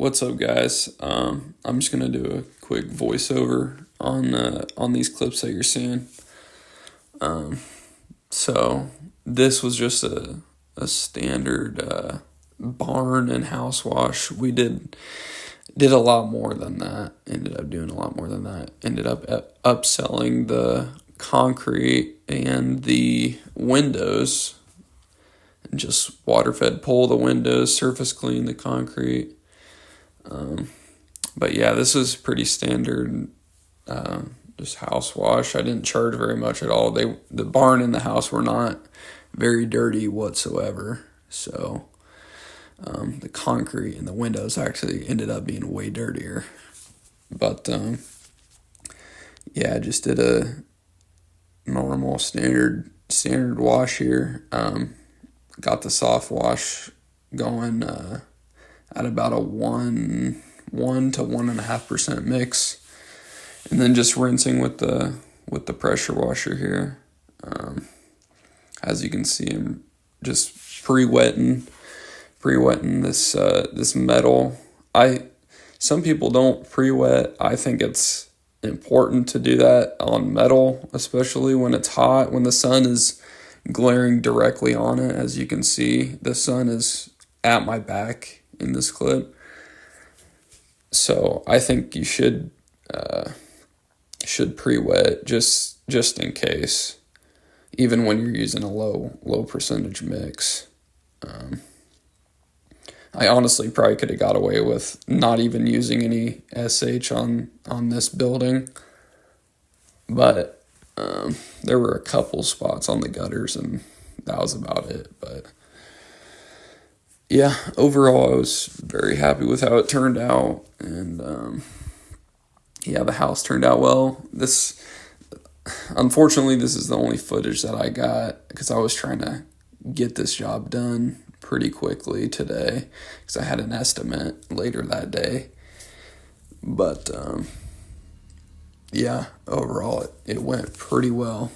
what's up, guys? I'm just gonna do a quick voiceover on these clips that you're seeing. So this was just a standard barn and house wash. We did a lot more than that. Ended up doing a lot more than that. Ended up upselling the concrete and the windows. And just water fed pull the windows, surface clean the concrete. But yeah, this is pretty standard, just house wash. I didn't charge very much at all. The barn and the house were not very dirty whatsoever. So the concrete and the windows actually ended up being way dirtier. But yeah, I just did a normal standard wash here. Got the soft wash going at about a 1 to 1.5% mix, and then just rinsing with the pressure washer here. As you can see, I'm just pre-wetting this metal. Some people don't pre-wet. I think it's important to do that on metal, especially when it's hot, when the sun is glaring directly on it. As you can see, the sun is at my back in this clip. So I think you should pre-wet just in case, even when you're using a low percentage mix. I honestly probably could have got away with not even using any SH on this building, but there were a couple spots on the gutters, and that was about it. But yeah, overall, I was very happy with how it turned out, and yeah, the house turned out well. Unfortunately, this is the only footage that I got because I was trying to get this job done pretty quickly today because I had an estimate later that day. But yeah, overall, it went pretty well.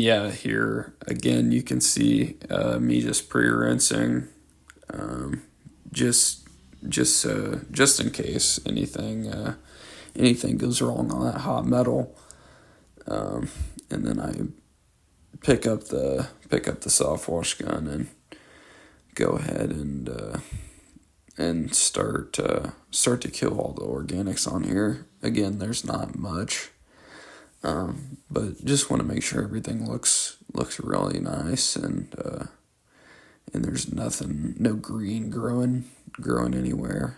yeah, here again you can see me just pre-rinsing, um, just just in case anything goes wrong on that hot metal. And then I pick up the soft wash gun and go ahead and start to kill all the organics on here. Again, there's not much, but just want to make sure everything looks really nice, and there's no green growing anywhere.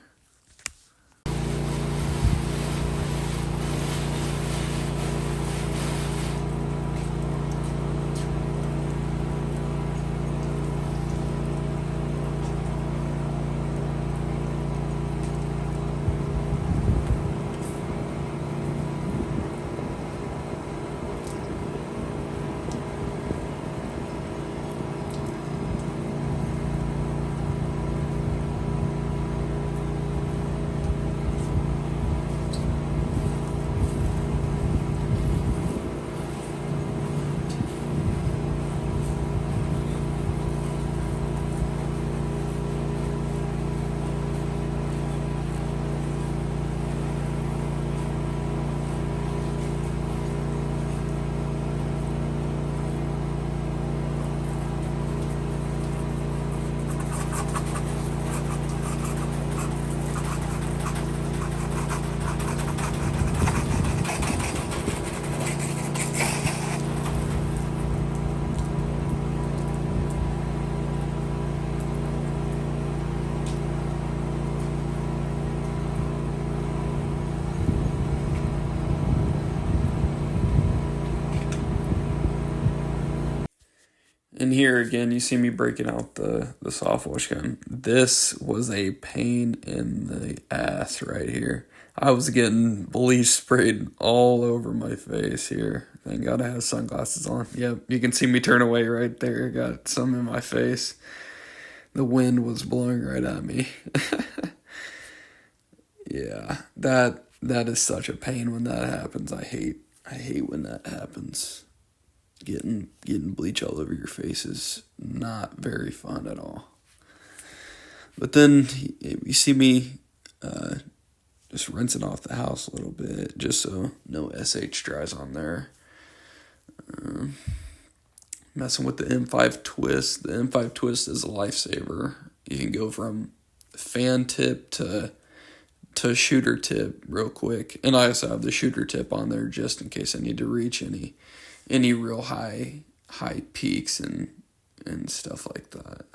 And here again, you see me breaking out the soft wash gun. This was a pain in the ass right here. I was getting bleach sprayed all over my face here. Thank God I have sunglasses on. Yep, you can see me turn away right there. Got some in my face. The wind was blowing right at me. Yeah, that is such a pain when that happens. I hate when that happens. Getting bleach all over your face is not very fun at all. But then you see me just rinsing off the house a little bit, just so no SH dries on there. Messing with the M5 twist. The M5 twist is a lifesaver. You can go from fan tip to shooter tip real quick, and I also have the shooter tip on there just in case I need to reach any real high peaks and stuff like that.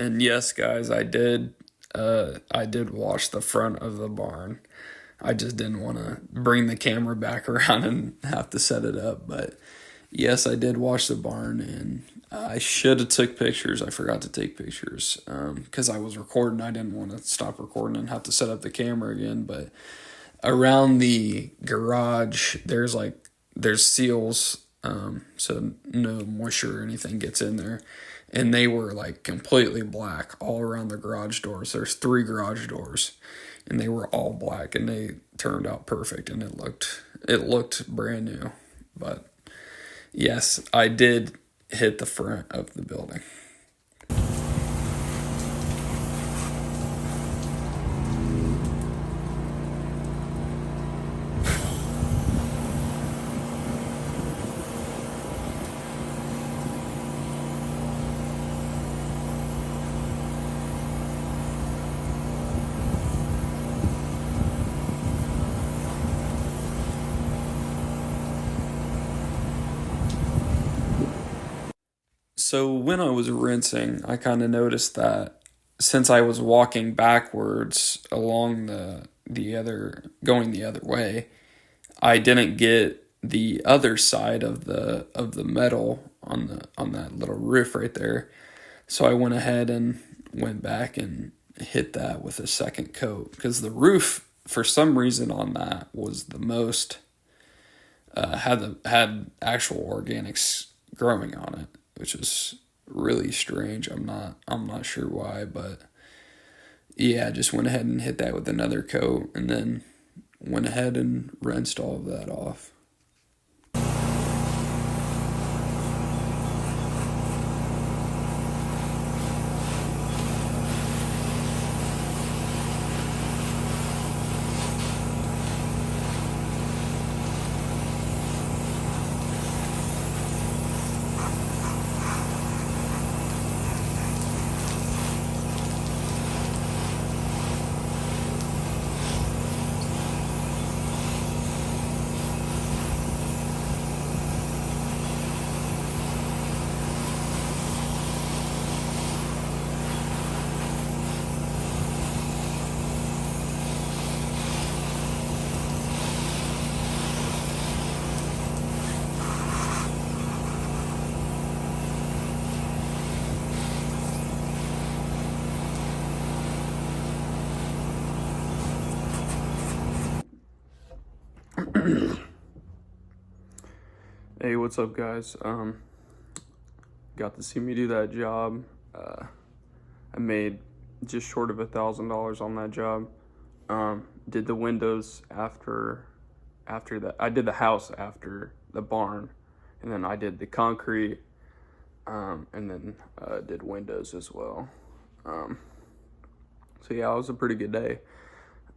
And yes, guys, I did wash the front of the barn. I just didn't want to bring the camera back around and have to set it up. But yes, I did wash the barn, and I should have took pictures. I forgot to take pictures because I was recording. I didn't want to stop recording and have to set up the camera again. But around the garage, there's seals, so no moisture or anything gets in there. And they were like completely black all around the garage doors. There's 3 garage doors, and they were all black, and they turned out perfect, and it looked brand new. But yes, I did hit the front of the building. So when I was rinsing, I kind of noticed that since I was walking backwards along the other going the other way, I didn't get the other side of the metal on that little roof right there. So I went ahead and went back and hit that with a second coat because the roof for some reason on that was the most had actual organics growing on it, which is really strange. I'm not sure why, but yeah, I just went ahead and hit that with another coat and then went ahead and rinsed all of that off. Hey, what's up, guys? Got to see me do that job. I made just short of $1,000 on that job. Did the windows after that. I did the house after the barn, and then I did the concrete, and then did windows as well. So yeah, it was a pretty good day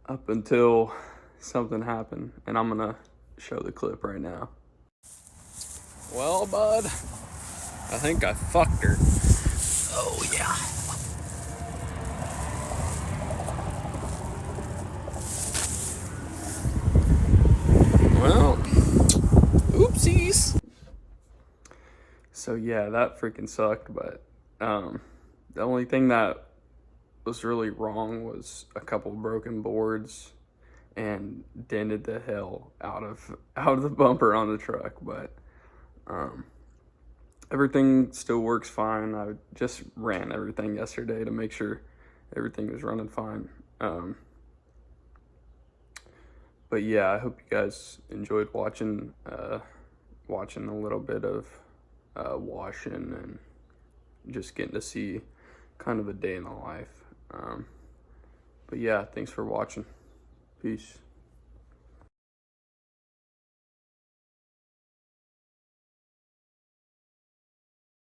up until something happened, and I'm gonna show the clip right now. Well, bud, I think I fucked her. Oh, yeah. Well, oopsies. So, yeah, that freaking sucked, but the only thing that was really wrong was a couple broken boards and dented the hell out of the bumper on the truck, but everything still works fine. I just ran everything yesterday to make sure everything was running fine. But yeah, I hope you guys enjoyed watching a little bit of washing and just getting to see kind of a day in the life. But yeah, thanks for watching. Peace.